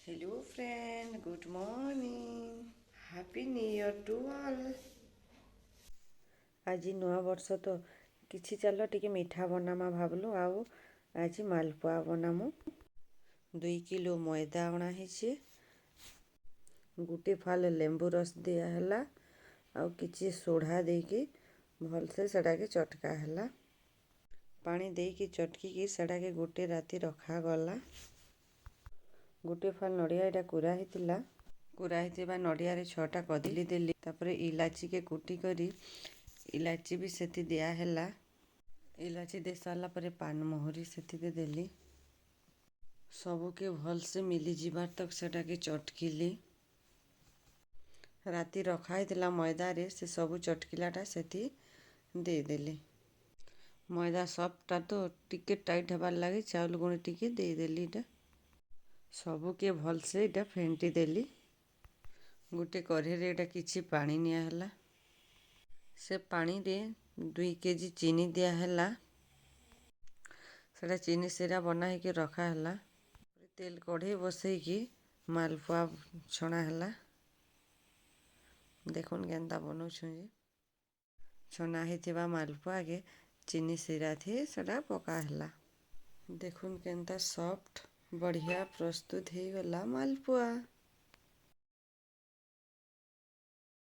Hello friend, good morning. Happy New Year to all. ଆଜି ନୂଆ ବର୍ଷ ତ କିଛି ଚାଲ ଟିକେ ମିଠା ବନାମା ଭାବଲୁ ଆଉ ଆଜି ମାଲପୁଆ ବନାମୁ। 2 କିଲୋ ମଇଦା ଅଣା ହେଇଛି, ଗୁଟେ ଫାଲ ଲେମ୍ବୁ ରସ ଦିଆ ହେଲା ଆଉ କିଛି ସୋଢ଼ା ଦେଇକି ଭଲସେ ସେଟାକେ ଚଟକା ହେଲା। ପାଣି ଦେଇକି ଚଟକିକି ସେଟାକେ ଗୋଟେ ରାତି ରଖାଗଲା। ଗୁଟେ ଫାଲ ନଡ଼ିଆ ଏଇଟା କୁରା ହେଇଥିଲା, କୁରା ହେଇଥିବା ନଡ଼ିଆରେ 6ଟା କଦଳୀ ଦେଲି। ତାପରେ ଇଲାଚିକେ କୁଟି କରି ଇଲାଚି ବି ସେଠି ଦିଆହେଲା। ଇଲାଚି ଦେଇ ସାରିଲା ପରେ ପାନମହୁରି ସେଥିରେ ଦେଲି। ସବୁକେ ଭଲସେ ମିଲିଯିବାର ତକ୍ ସେଟାକେ ଚଟକିଲି। ରାତି ରଖା ହେଇଥିଲା ମଇଦାରେ ସେ ସବୁ ଚଟକିଲାଟା ସେଠି ଦେଇଦେଲି। ମଇଦା ସଫ୍ଟଟା ତ ଟିକେ ଟାଇଟ୍ ହେବାର୍ ଲାଗି ଚାଉଳ ଗୁଣ୍ଡ ଟିକେ ଦେଇଦେଲି। ଏଇଟା ସବୁକେ ଭଲସେ ଏଇଟା ଫେଣ୍ଟି ଦେଲି। ଗୋଟେ କଢ଼େଇରେ ଏଇଟା କିଛି ପାଣି ନିଆହେଲା। ସେ ପାଣିରେ 2 କେଜି ଚିନି ଦିଆହେଲା। ସେଟା ଚିନି ସିରା ବନା ହେଇକି ରଖା ହେଲା। ତେଲ କଢ଼େଇ ବସେଇକି ମାଲପୁଆ ଛଣା ହେଲା। ଦେଖୁନ୍ କେନ୍ତା ବନଉଛୁଁ ଯେ ଛଣା ହେଇଥିବା ମାଲପୁଆକେ ଚିନି ସିରାଥି ସେଟା ପକା ହେଲା। ଦେଖୁନ୍ କେନ୍ତା ସଫ୍ଟ ବଢ଼ିଆ ପ୍ରସ୍ତୁତ ହେଇଗଲା ମାଲପୁଆ।